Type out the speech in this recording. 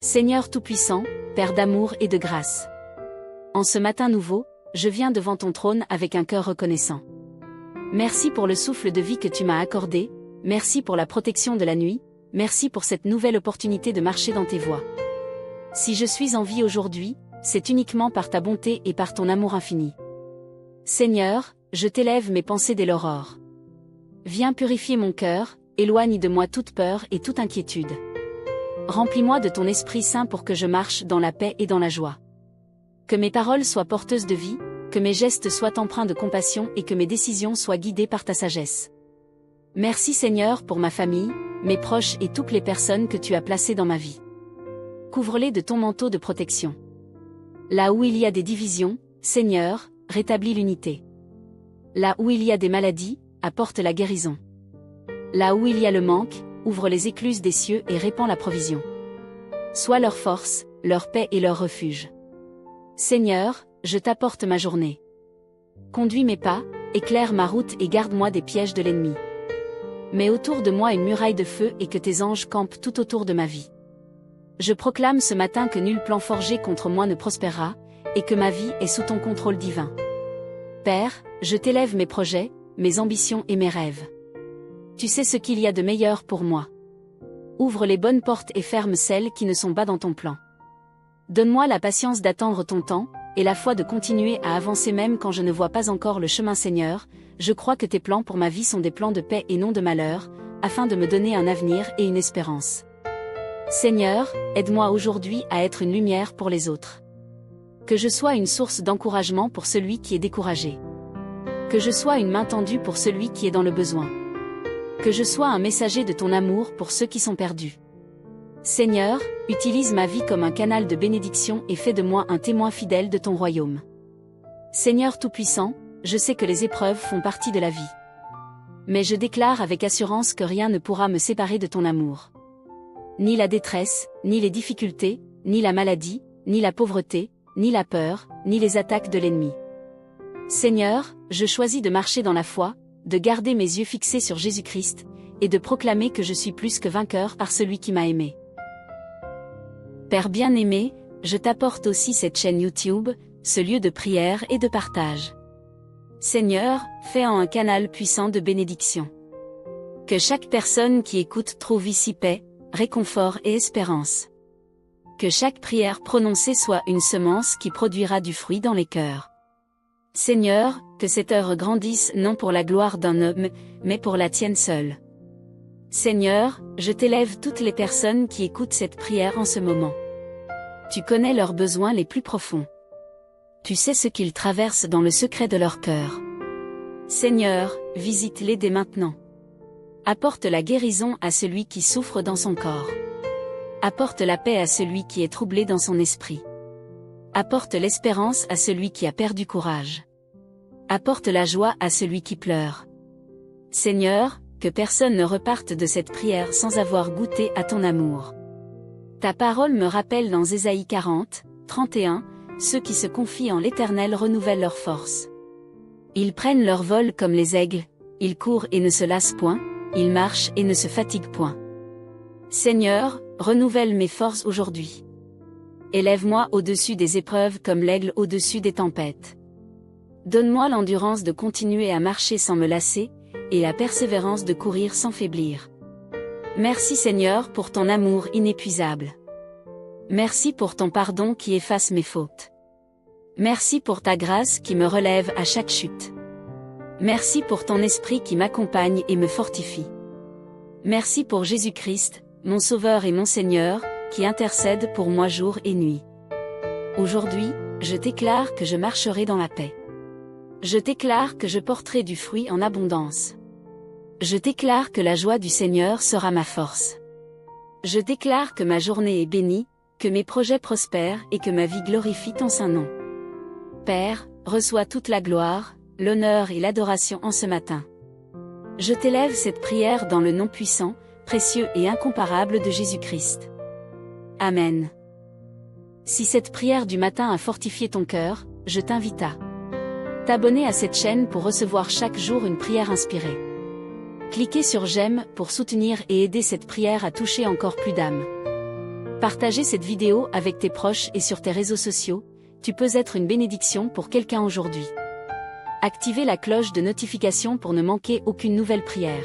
Seigneur Tout-Puissant, Père d'amour et de grâce. En ce matin nouveau, je viens devant ton trône avec un cœur reconnaissant. Merci pour le souffle de vie que tu m'as accordé, merci pour la protection de la nuit, merci pour cette nouvelle opportunité de marcher dans tes voies. Si je suis en vie aujourd'hui, c'est uniquement par ta bonté et par ton amour infini. Seigneur, je t'élève mes pensées dès l'aurore. Viens purifier mon cœur, éloigne de moi toute peur et toute inquiétude. Remplis-moi de ton Esprit Saint pour que je marche dans la paix et dans la joie. Que mes paroles soient porteuses de vie, que mes gestes soient empreints de compassion et que mes décisions soient guidées par ta sagesse. Merci Seigneur pour ma famille, mes proches et toutes les personnes que tu as placées dans ma vie. Couvre-les de ton manteau de protection. Là où il y a des divisions, Seigneur, rétablis l'unité. Là où il y a des maladies, apporte la guérison. Là où il y a le manque, ouvre les écluses des cieux et répands la provision. Sois leur force, leur paix et leur refuge. Seigneur, je t'apporte ma journée. Conduis mes pas, éclaire ma route et garde-moi des pièges de l'ennemi. Mets autour de moi une muraille de feu et que tes anges campent tout autour de ma vie. Je proclame ce matin que nul plan forgé contre moi ne prospérera, et que ma vie est sous ton contrôle divin. Père, je t'élève mes projets, mes ambitions et mes rêves. Tu sais ce qu'il y a de meilleur pour moi. Ouvre les bonnes portes et ferme celles qui ne sont pas dans ton plan. Donne-moi la patience d'attendre ton temps, et la foi de continuer à avancer même quand je ne vois pas encore le chemin Seigneur. Je crois que tes plans pour ma vie sont des plans de paix et non de malheur, afin de me donner un avenir et une espérance. Seigneur, aide-moi aujourd'hui à être une lumière pour les autres. Que je sois une source d'encouragement pour celui qui est découragé. Que je sois une main tendue pour celui qui est dans le besoin. Que je sois un messager de ton amour pour ceux qui sont perdus. Seigneur, utilise ma vie comme un canal de bénédiction et fais de moi un témoin fidèle de ton royaume. Seigneur Tout-Puissant, je sais que les épreuves font partie de la vie. Mais je déclare avec assurance que rien ne pourra me séparer de ton amour. Ni la détresse, ni les difficultés, ni la maladie, ni la pauvreté, ni la peur, ni les attaques de l'ennemi. Seigneur, je choisis de marcher dans la foi, de garder mes yeux fixés sur Jésus-Christ, et de proclamer que je suis plus que vainqueur par celui qui m'a aimé. Père bien-aimé, je t'apporte aussi cette chaîne YouTube, ce lieu de prière et de partage. Seigneur, fais-en un canal puissant de bénédiction. Que chaque personne qui écoute trouve ici paix, réconfort et espérance. Que chaque prière prononcée soit une semence qui produira du fruit dans les cœurs. Seigneur, que cette œuvre grandisse non pour la gloire d'un homme, mais pour la tienne seule. Seigneur, je t'élève toutes les personnes qui écoutent cette prière en ce moment. Tu connais leurs besoins les plus profonds. Tu sais ce qu'ils traversent dans le secret de leur cœur. Seigneur, visite-les dès maintenant. Apporte la guérison à celui qui souffre dans son corps. Apporte la paix à celui qui est troublé dans son esprit. Apporte l'espérance à celui qui a perdu courage. Apporte la joie à celui qui pleure. Seigneur, que personne ne reparte de cette prière sans avoir goûté à ton amour. Ta parole me rappelle dans Ésaïe 40, 31, ceux qui se confient en l'Éternel renouvellent leur force. Ils prennent leur vol comme les aigles, ils courent et ne se lassent point, ils marchent et ne se fatiguent point. Seigneur, renouvelle mes forces aujourd'hui. Élève-moi au-dessus des épreuves comme l'aigle au-dessus des tempêtes. Donne-moi l'endurance de continuer à marcher sans me lasser, et la persévérance de courir sans faiblir. Merci Seigneur pour ton amour inépuisable. Merci pour ton pardon qui efface mes fautes. Merci pour ta grâce qui me relève à chaque chute. Merci pour ton esprit qui m'accompagne et me fortifie. Merci pour Jésus-Christ, mon Sauveur et mon Seigneur, qui intercède pour moi jour et nuit. Aujourd'hui, je déclare que je marcherai dans la paix. Je déclare que je porterai du fruit en abondance. Je déclare que la joie du Seigneur sera ma force. Je déclare que ma journée est bénie, que mes projets prospèrent et que ma vie glorifie ton saint nom. Père, reçois toute la gloire, l'honneur et l'adoration en ce matin. Je t'élève cette prière dans le nom puissant, précieux et incomparable de Jésus-Christ. Amen. Si cette prière du matin a fortifié ton cœur, je t'invite à t'abonner à cette chaîne pour recevoir chaque jour une prière inspirée. Cliquez sur j'aime pour soutenir et aider cette prière à toucher encore plus d'âmes. Partagez cette vidéo avec tes proches et sur tes réseaux sociaux, tu peux être une bénédiction pour quelqu'un aujourd'hui. Activez la cloche de notification pour ne manquer aucune nouvelle prière.